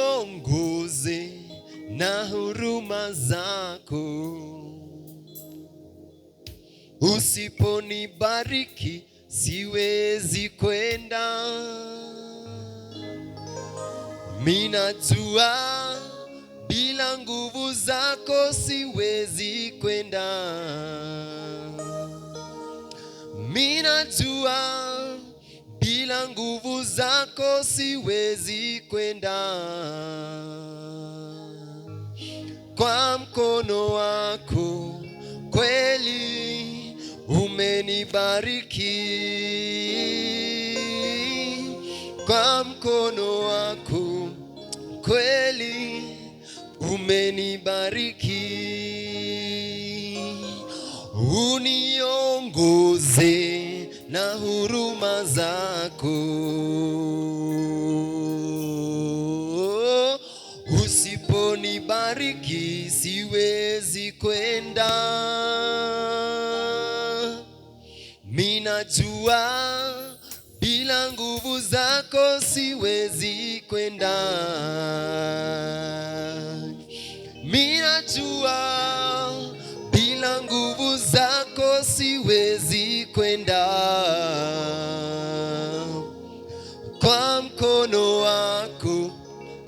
uniongoze na huruma zako. Usiponibariki siwezi kwenda. Minajua bila nguvu zako siwezi kwenda. Minajua bila nguvu zako siwezi kwenda. Kwa mkono wako kweli umenibariki. Kwa mkono wako kweli umenibariki. Uniongoze na huruma zako. Usiponibariki siwezi kwenda. Minajua bila nguvu zako siwezi kwenda. Minajua bila nguvu zako siwezi kwenda. Kwa mkono wako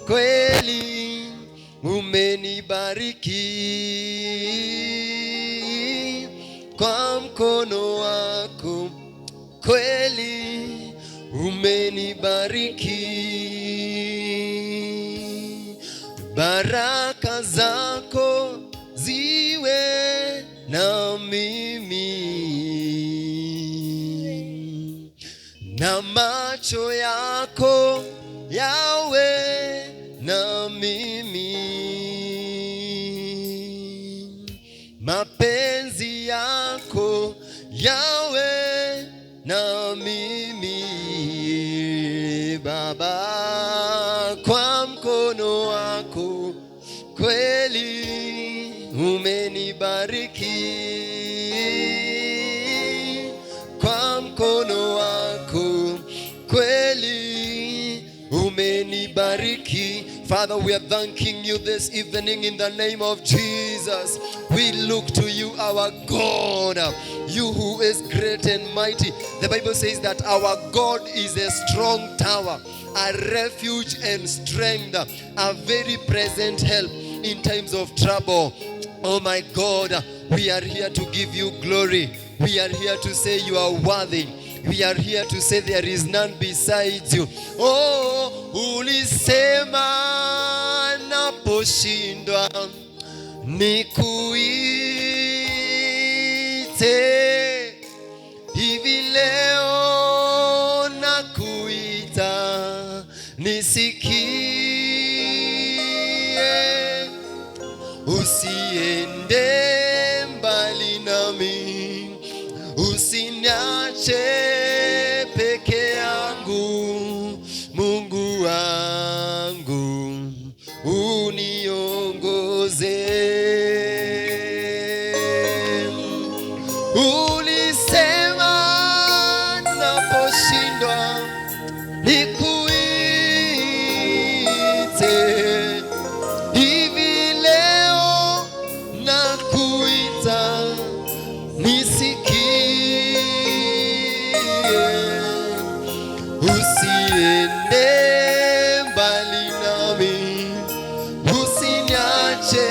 kweli umenibariki. Kwa mkono wako kweli umenibariki. Baraka zako ziwe na mimi, na macho yako yawe na mimi. Mapenzi yako yawe na mimi Baba. Kwa mkono wako kweli umenibariki. Kwa mkono wako kweli umenibariki. Father, we are thanking you this evening in the name of Jesus. We look to you, our God, you who is great and mighty. The Bible says that our God is a strong tower, a refuge and strength, a very present help in times of trouble. Oh my God, we are here to give you glory. We are here to say you are worthy. We are here to say there is none besides you. Oh, ulisema naposhindwa nikuite. Hivi leo nakuita nisikie. Usiende mbali nami, usiniache peke yangu. Mungu wangu uniongoze. Ulisema naposhindwa nikuite. Hivi leo nakuita nisikie. Usiende mbali nami, usiniache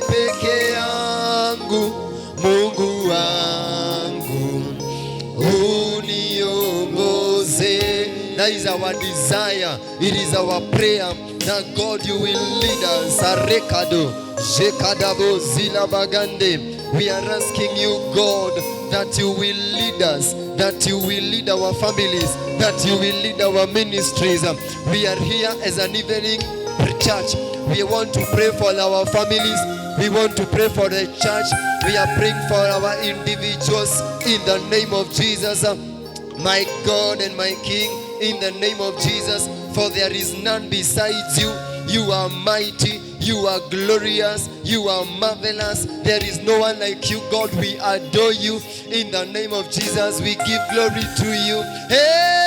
peke yangu. Mungu wangu uniongoze. That is our desire. It is our prayer that God you will lead us. Arekado, Jekadabo Zilabagande. We are asking you, God, that you will lead us, that you will lead our families, that you will lead our ministries. We are here as an evening church. We want to pray for our families. We want to pray for the church. We are praying for our individuals in the name of Jesus. My God and my King, in the name of Jesus, for there is none besides you. You are mighty. You are glorious. You are marvelous. There is no one like you, God. We adore you. In the name of Jesus, we give glory to you. Hey!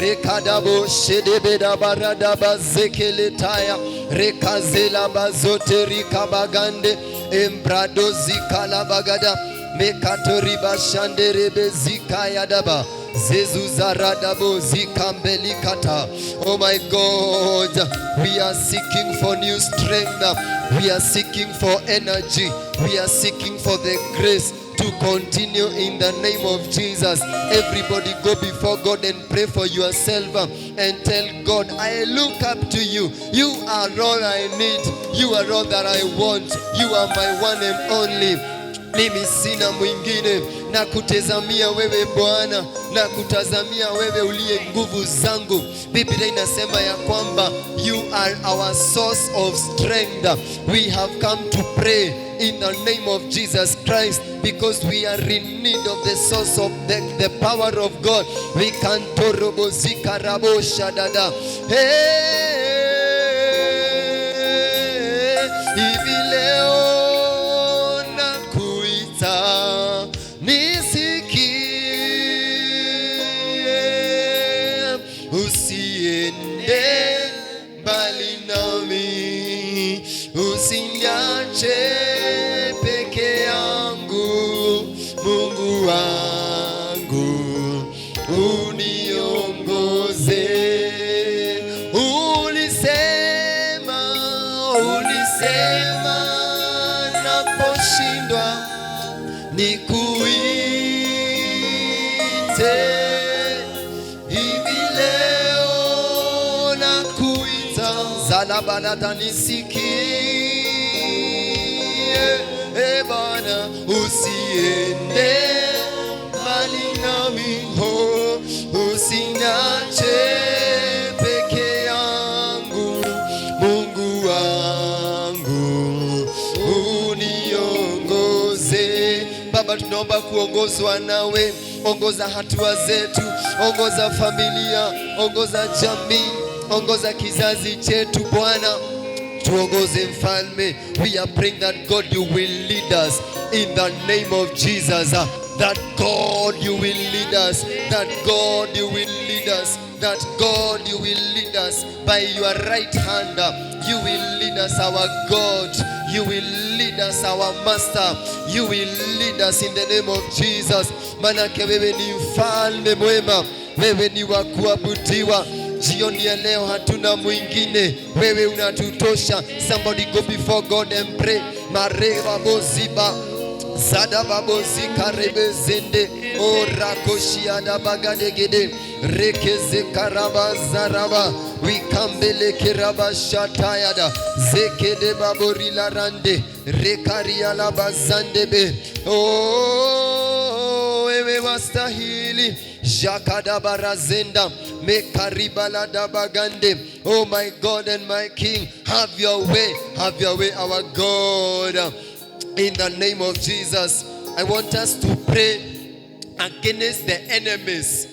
Rekadabo shedebeda baradaba zekeletaya rekazela bazote rikabagande embrado zikala bagada mekatori bashande rebe zikaya daba zezuzaradabo zikambelikata. Oh my God, we are seeking for new strength. We are seeking for energy. We are seeking for the grace to continue in the name of Jesus. Everybody go before God and pray for yourself and tell God, I look up to you. You are all I need. You are all that I want. You are my one and only. Mimi sina mwingine, na kutazamia wewe Bwana, na kutazamia wewe uliye nguvu zangu. Biblia inasema ya kwamba you are our source of strength. We have come to pray in the name of Jesus Christ because we are in need of the source of the power of God. We can torobo zikarabo shadada. Hey, hivi leo usiende mbali nami, usiniache peke yangu, Mungu wangu uniongoze. Ulisema naposhindwa nikuite. Zalabalata nisikie, Bwana usiende mbali nami, usiniache peke yangu, Mungu wangu uniongoze. Baba, tunaomba kuongozwa nawe. Ongoza hatua zetu, ongoza familia, ongoza jamii, ongoza kizazi chetu Bwana, tuongoze mfalme. We are praying that God you will lead us in the name of Jesus. That God you will lead us. That God you will lead us. That God you will lead us by your right hand. You will lead us, our God. You will lead us, our Master. You will lead us in the name of Jesus. Manake wewe ni mfalme mwema, wewe ni wa kuabudiwa. Jioni ya leo hatuna mwingine, wewe unatutosha. Somebody go before God and pray. Mareva boziba zada babozi karebe zende orakoshia da bagadegede rekeze karaba zaraba wikambele keraba shatayada zekede babori la rande rekaria la bazandebe. Oh, wewe wastahili. Jakada barazenda mekaribala dabagande. Oh my God and my King, have your way, our God. In the name of Jesus, I want us to pray against the enemies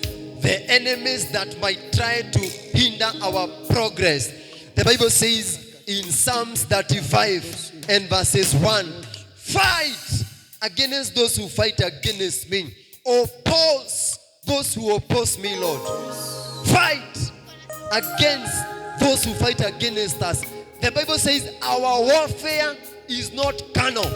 that might try to hinder our progress. The Bible says in Psalms 35 and verses 1, fight against those who fight against me. Oppose those who oppose me, Lord. Fight against those who fight against us. The Bible says our warfare is not carnal.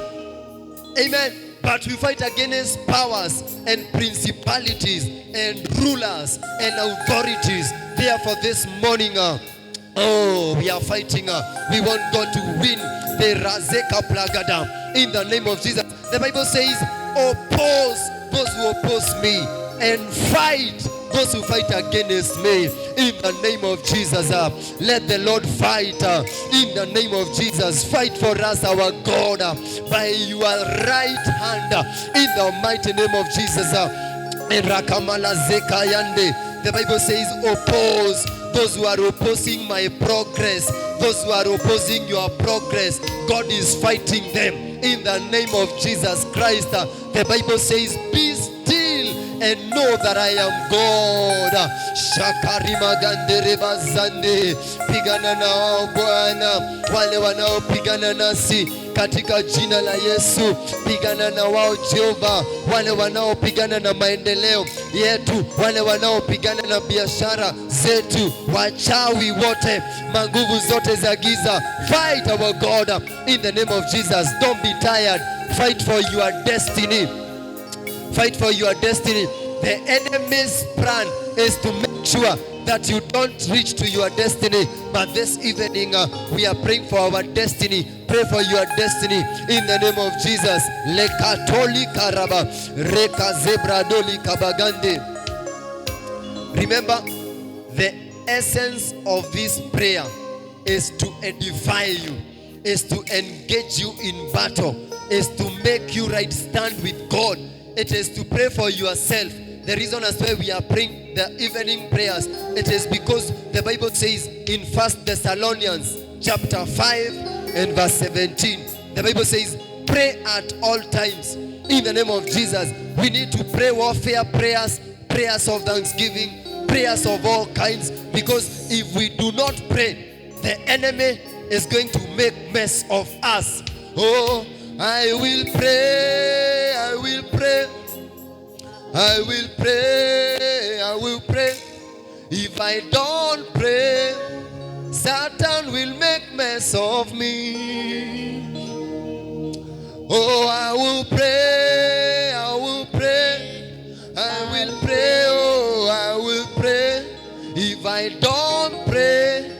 Amen. But we fight against powers and principalities and rulers and authorities. Therefore this morning, we are fighting. We want God to win the Razeka Plagada in the name of Jesus. The Bible says, oppose those who oppose me and fight those who fight against me in the name of Jesus. Let the Lord fight in the name of Jesus. Fight for us, our God, by your right hand in the mighty name of Jesus. The Bible says, oppose those who are opposing my progress, those who are opposing your progress. God is fighting them in the name of Jesus Christ. The Bible says, be still and know that I am God. Shakari magandere bazande. Pigana na wao Bwana, wale wanaopigana nasi katika jina la Yesu. Pigana na wao Jehova, wale wanaopigana na maendeleo yetu, wale wanaopigana na biashara zetu, wachawi wote, manguvu zote za giza. Fight our God in the name of Jesus. Don't be tired. Fight for your destiny. Fight for your destiny. The enemy's plan is to make sure that you don't reach to your destiny. But this evening, we are praying for our destiny. Pray for your destiny in the name of Jesus. Lekatoli karaba, reka zebradoli kabagande. Remember, the essence of this prayer is to edify you, is to engage you in battle, is to make you right stand with God. It is to pray for yourself. The reason as why we are praying the evening prayers, it is because the Bible says in 1 Thessalonians chapter 5 and verse 17, the Bible says, pray at all times in the name of Jesus. We need to pray warfare prayers, prayers of thanksgiving, prayers of all kinds, because if we do not pray, the enemy is going to make mess of us. Oh, I will pray, I will pray, I will pray, I will pray. If I don't pray, Satan will make mess of me. Oh, I will pray, I will pray, I will pray, oh, I will pray. If I don't pray,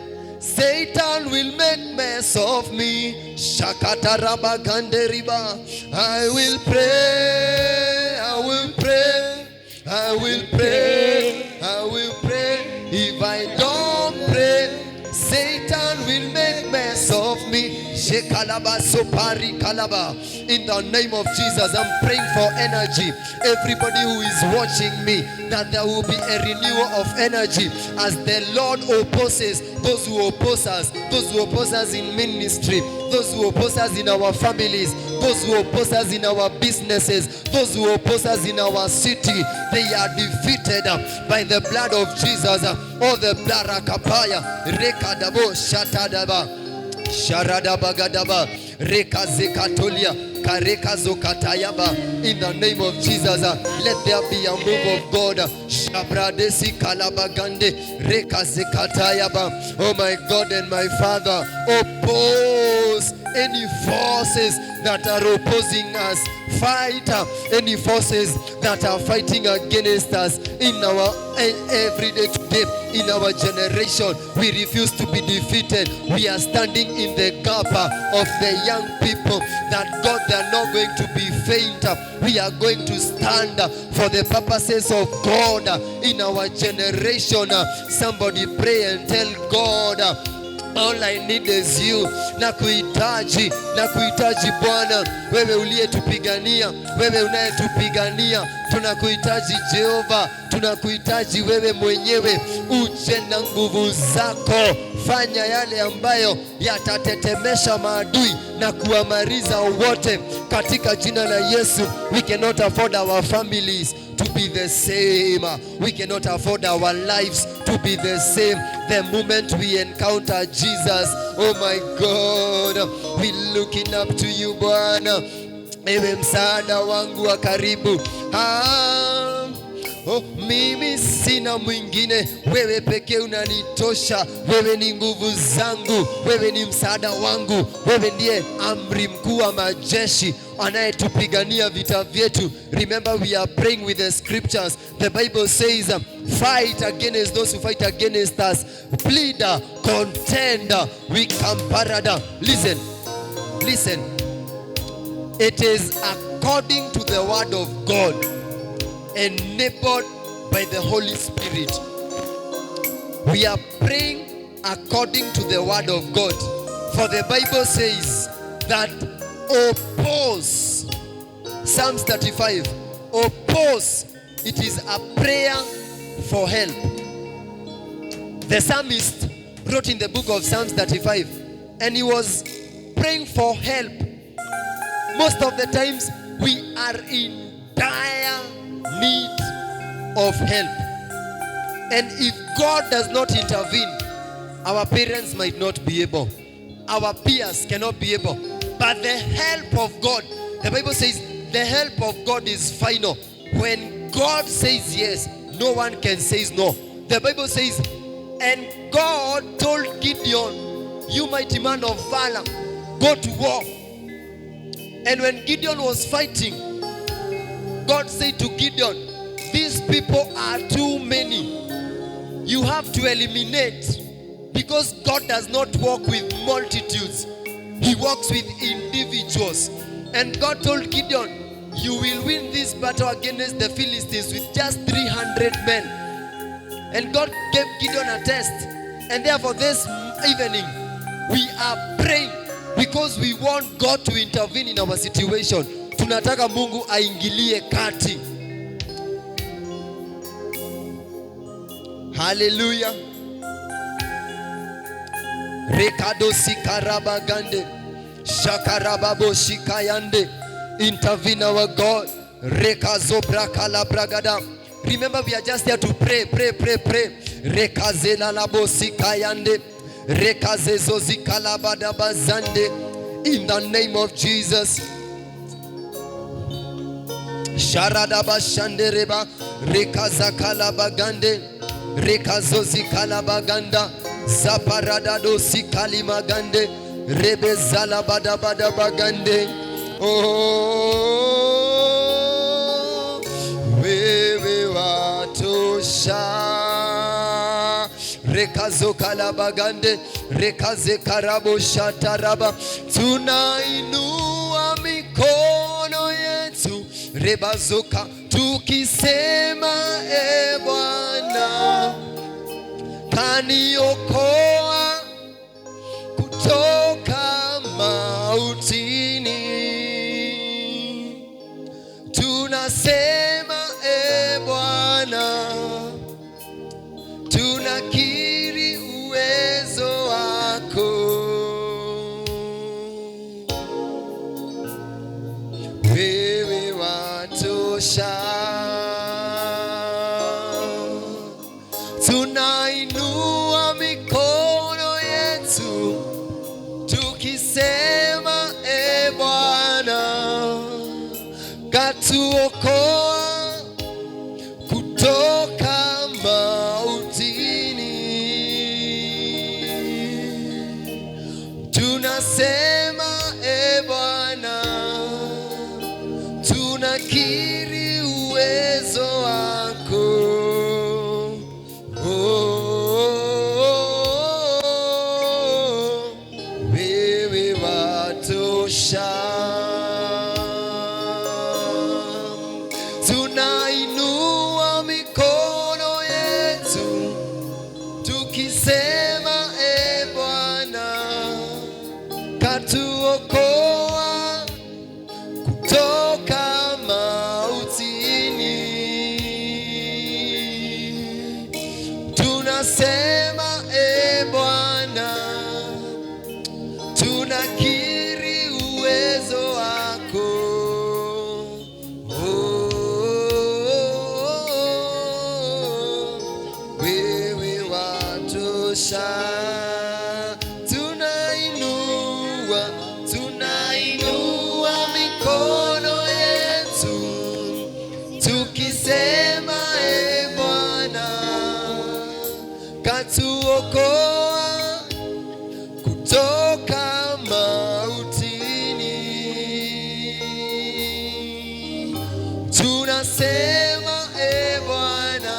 Satan will make mess of me. Shakata rabagande riba. I will pray, I will pray, I will pray, I will pray. If I don't pray, Satan will make mess of me. Shekalaba sopari kalaba. In the name of Jesus, I'm praying for energy. Everybody who is watching me, that there will be a renewal of energy as the Lord opposes those who oppose us, those who oppose us in ministry, those who oppose us in our families, those who oppose us in our businesses, those who oppose us in our city. They are defeated by the blood of Jesus. Oh, the blood rakapaya rekadabo shatadaba sharadabagadaba rekazekatolia karekazokatayaba. In the name of Jesus, let there be a move of God. Shabradesi kalabagande rekazekatayaba. Oh my God and my Father, oppose any forces that are opposing us. Fight any forces that are fighting against us in our everyday today, in our generation. We refuse to be defeated. We are standing in the gap of the young people, that God, they are not going to be faint. We are going to stand for the purposes of God in our generation. Somebody pray and tell God, all I need is you. Nakuhitaji Bwana, wewe uliyetupigania, wewe unayetupigania. Tunakuhitaji Jehova, tunakuhitaji wewe mwenyewe. Uje na nguvu zako, fanya yale ambayo yatatetemesha maadui na kuamariza wote katika jina la Yesu. We cannot afford our families to be the same. We cannot afford our lives to be the same the moment we encounter Jesus. Oh my God, we looking up to you Bwana, ewe msaada wangu wa karibu. Oh, mimi sina mwingine, wewe pekee unanitosha. Wewe ni nguvu zangu, wewe ni msaada wangu, wewe ndiye amri mkuu wa majeshi anayetupigania vita vyetu. Remember, we are praying with the scriptures. The Bible says, fight against those who fight against us. Plead, contend, we comparada. Listen. It is according to the word of God, enabled by the Holy Spirit. We are praying according to the word of God. For the Bible says that oppose. Psalms 35. Oppose. It is a prayer for help. The psalmist wrote in the book of Psalms 35, and he was praying for help. Most of the times we are in dire need of help. And if God does not intervene, our parents might not be able, our peers cannot be able. But the help of God, the Bible says the help of God is final. When God says yes, no one can say no. The Bible says, and God told Gideon, you mighty man of valor, go to war. And when Gideon was fighting, God said to Gideon, these people are too many. You have to eliminate, because God does not walk with multitudes. He walks with individuals. And God told Gideon, you will win this battle against the Philistines with just 300 men. And God gave Gideon a test. And therefore this evening, we are praying because we want God to intervene in our situation. Tunataka Mungu aingilie kati. Hallelujah. Rekado sikarabagande, shakarababo shikayande. Intervene our God. Rekazobra kalabragada. Remember, we are just here to pray. Rekazela labo sikayande, rekazezo zikalabada bazande. In the name of Jesus. Sharadaba shandereba, rekazakalabagande, rekazozi kalabaganda, zaparadado sikalimagande, rebezala badabada bagande. Oh, wewe watosha. Rekazo kalabagande, rekaze karabo shataraba. Tunainua mikono yetu rebazoka tukisema, e Bwana kaniokoa kutoka mautini. Tunasema, e Bwana, tunakiri uwezo wako. Wewe watosha. Tunainua mikono yetu tukisema, e Bwana katuokoa kutoka mautini. Tunasema, e Bwana, tunakiri uwezo wako. Wewe watosha. Tunainua mikono yetu tukisema, e Bwana katuokoa kutoka mautini. Tunasema, e Bwana, tunakiri uwezo wako. Wewe watosha. Tunainua mikono yetu tukisema, e Bwana katuokoa kutoka mautini. Tunasema, e Bwana,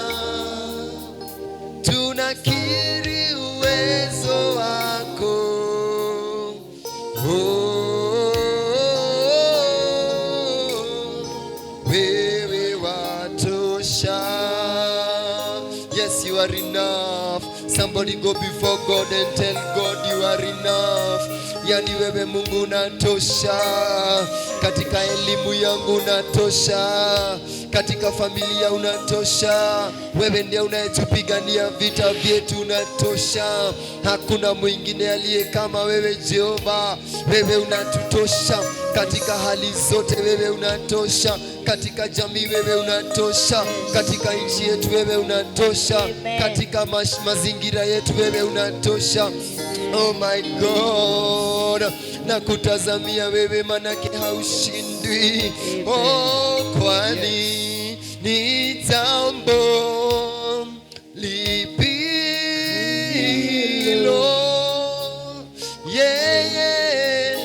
tunakiri uwezo wako. Wewe watosha. Yes, you are enough. Somebody go before God and tell God you are enough. Yani wewe Mungu unatosha. Katika elimu yangu unatosha. Katika familia unatosha. Wewe ndiye unayetupigania vita vyetu, unatosha. Hakuna mwingine aliye kama wewe Jehova. Wewe unatutosha katika hali zote, wewe unatosha Katika jamii wewe unatosha, katika nchi yetu wewe unatosha, katika mazingira yetu wewe unatosha. Oh my God, na kutazamia wewe manake haushindwi. Oh, kwani ni jambo lipi hilo yeye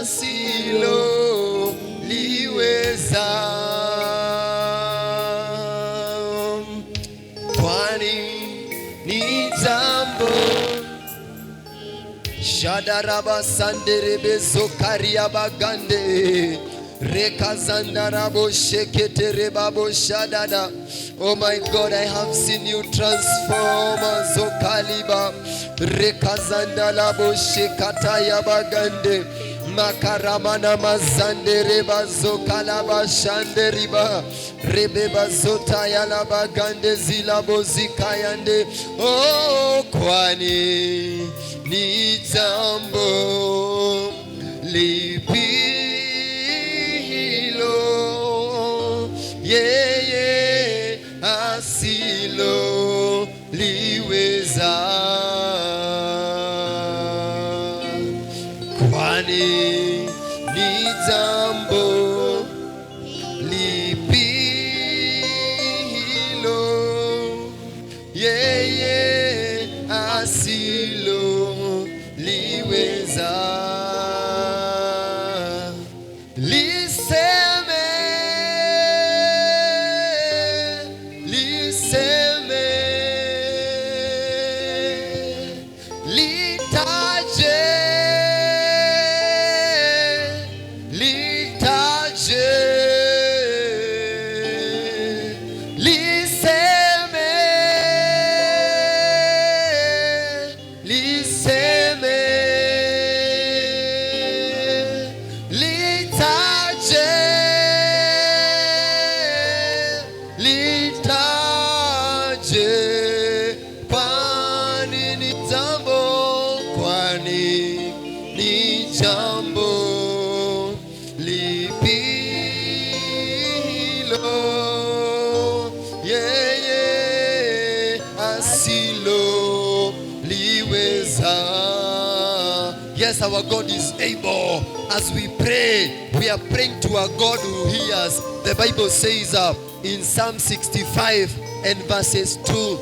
asilo liweza? Kwani ni jambo Shadaraba sanderebe zokaria bagande rekazandarabo sheketerebabo shadada. Oh my God, I have seen you transform zokaliba rekazandalabo shekataya bagande makaramana mazandereba zokalaba shanderiba rebeba zotaya labagande zilabo zikayande. Oh, kwani ni jambo lipi hilo yeye asilo liweza? Kwani ni jambo lipi hilo yeye asilo liweza? Liseme, liseme, litaje, litaje, liseme, liseme, litaje, litaje. Kwani ni jambo, kwani ni jambo lipi hilo yeye asilo liweza? Yes, our God is able. As we pray, we are praying to our God who hears. The Bible says in Psalm 65 and verses 2,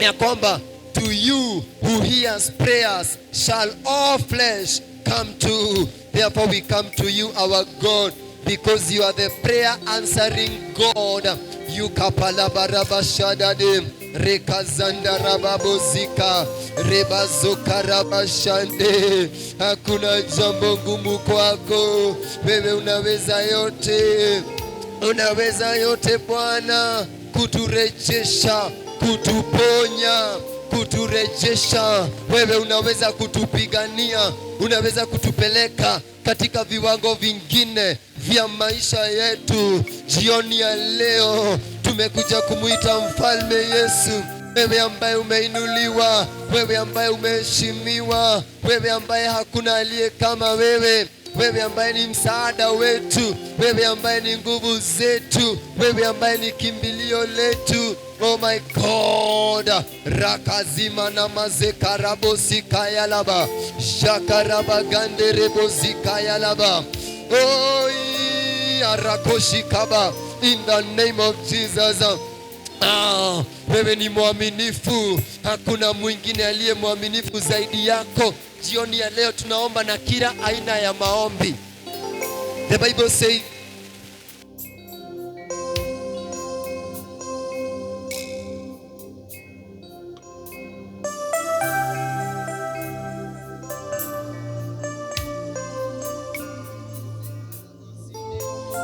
ya kwamba to you who hears prayers shall all flesh come to. Therefore we come to you, our God, because you are the prayer answering God. You kapalabarabashadade rekazandarababozika rebazokarabashande. Hakuna jambo ngumu kwako, wewe unaweza yote, unaweza yote Bwana, kuturejesha, kutuponya, kuturejesha. Wewe unaweza kutupigania, unaweza kutupeleka katika viwango vingine vya maisha yetu. Jioni ya leo tumekuja kumuita mfalme Yesu, wewe ambaye umeinuliwa, wewe ambaye umeheshimiwa, wewe ambaye hakuna aliye kama wewe, wewe ambaye ni msaada wetu, wewe ambaye ni nguvu zetu, wewe ambaye ni kimbilio letu. Oh my God, rakazima na mazekarabosika yalaba shakaraba ganderebosika yalaba. Oh, arakoshikaba in the name of Jesus. Wewe ni mwaminifu, hakuna mwingine aliye mwaminifu zaidi yako. Jioni ya leo tunaomba na kila aina ya maombi. The Bible says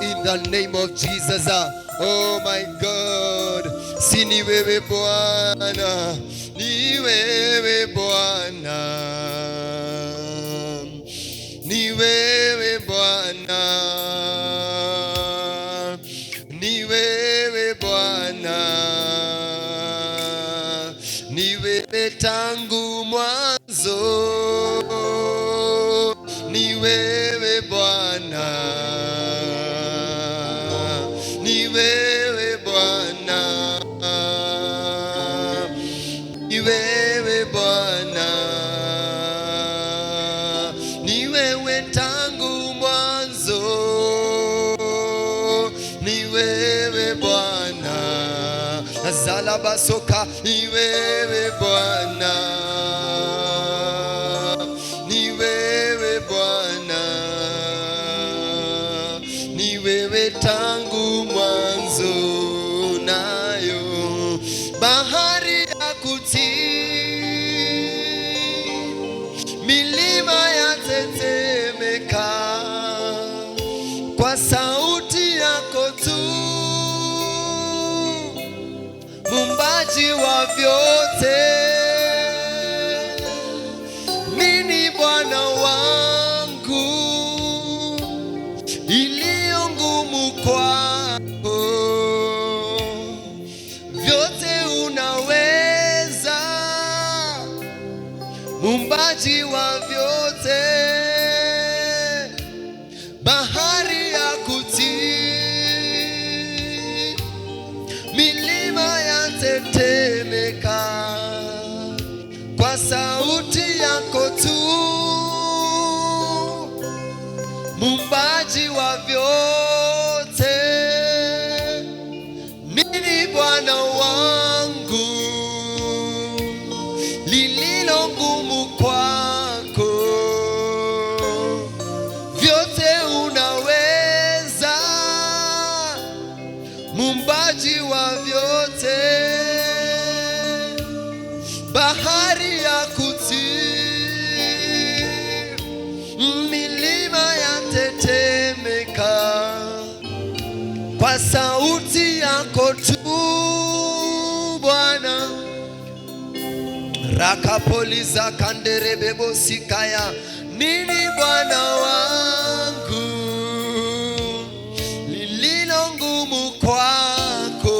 in the name of Jesus. Oh my God, si ni wewe Bwana, ni wewe Bwana, ni wewe Bwana, ni wewe Bwana, ni wewe tangu mwanzo, ni wewe Bwana. wewe Bwana, ni wewe tangu mwanzo, ni wewe Bwana, Zalabasoka, ni wewe Bwana, ni wewe Bwana, ni wewe tangu mwanzo, nayo bahari ya kutii, milima ya tetemeka kwa sauti yako tu, Muumbaji wa vyote, nini Bwana wangu iliyo ngumu kwako, vyote unaweza, Muumbaji wa vyote, bahari ya kutii, milima ya tetemeka kwa sauti yako tu, Muumbaji wa vyote, nini Bwana wangu lililo ngumu kwako, vyote unaweza, Muumbaji wa vyote, bahari ya kutii, milima ya tetemeka kwa sauti yako tu, Bwana. Rakapoliza kanderebebo sikaya, nini Bwana wangu lililo ngumu kwako,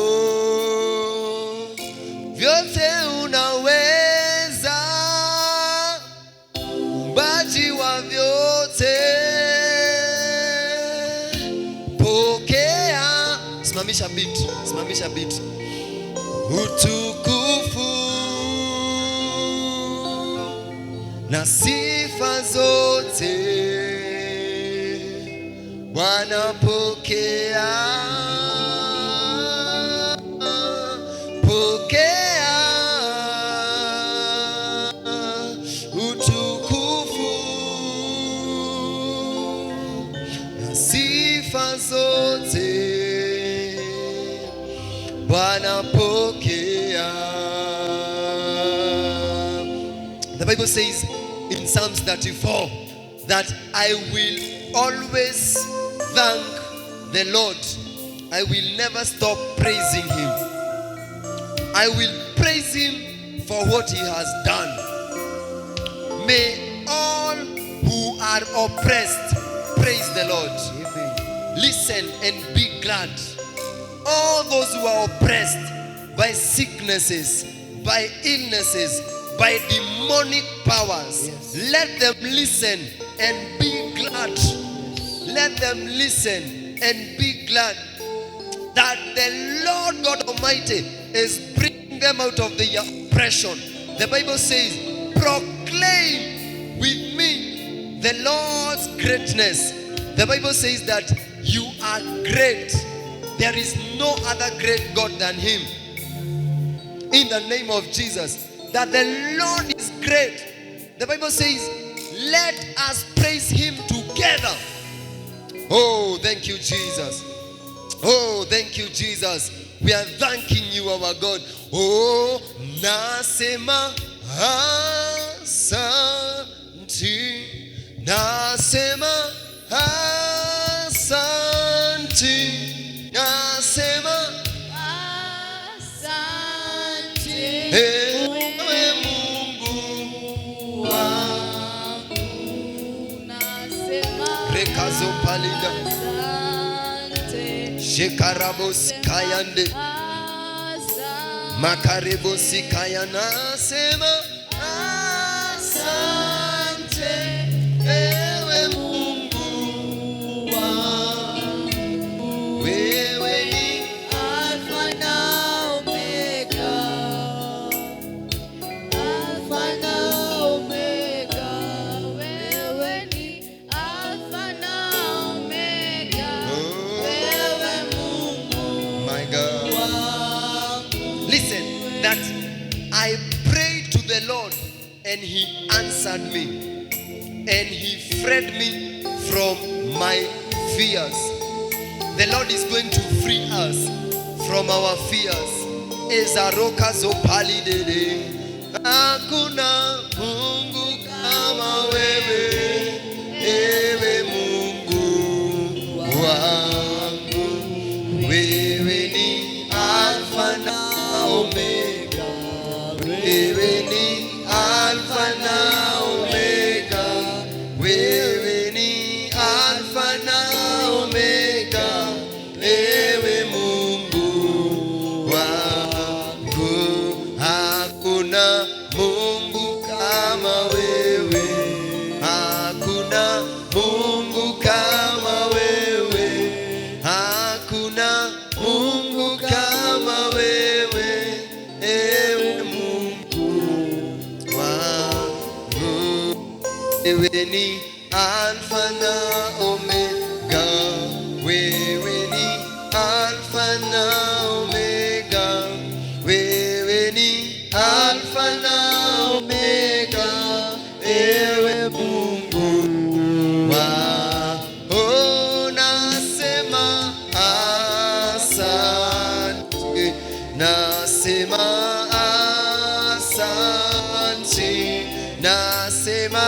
vyote unaweza, Muumbaji wa vyote, pokea. Simamisha beat, simamisha beat. Utukufu na sifa zote Bwana, pokea, pokea utukufu na sifa zote Bwana, pokea. The Bible says in Psalms 34 that I will always thank the Lord. I will never stop praising Him. I will praise Him for what He has done. May all who are oppressed praise the Lord. Amen. Listen and be glad. All those who are oppressed by sicknesses, by illnesses, by demonic powers, yes, let them listen and be glad. Yes. Let them listen and be glad that the Lord God Almighty is bringing them out of the oppression. The Bible says, proclaim with me the Lord's greatness. The Bible says that you are great. There is no other great God than Him. In the name of Jesus, that the Lord is great. The Bible says, let us praise Him together. Oh, thank you, Jesus. Oh, thank you, Jesus. We are thanking you, our God. Oh, nasema asanti, nasema asanti, nasema asanti. Ewe Mungu wangu, nasema rekazo palida Shekarabos kayande Makarebos kayana sema asante ewe Mungu wangu, wewe ni Alfa na Omega, Alfa the Lord, and he answered me, and he freed me from my fears. The Lord is going to free us from our fears. Ezaroka zopali dede. Hakuna Mungu kama wewe, ewe Mungu wangu. Wewe ni Alfa na Omega, wewe ni Alfa na Omega, wewe ni Alfa na Omega, ewe Mungu wangu. Hakuna Mungu kama wewe, hakuna Mungu kama wewe, hakuna Mungu kama wewe, ewe Mungu wangu. Wewe ni Alfa na Omega, wewe ni Alfa na Omega, wewe ni Alfa na Omega, ewe Mungu wangu. Nasema asante, nasema asante, nasema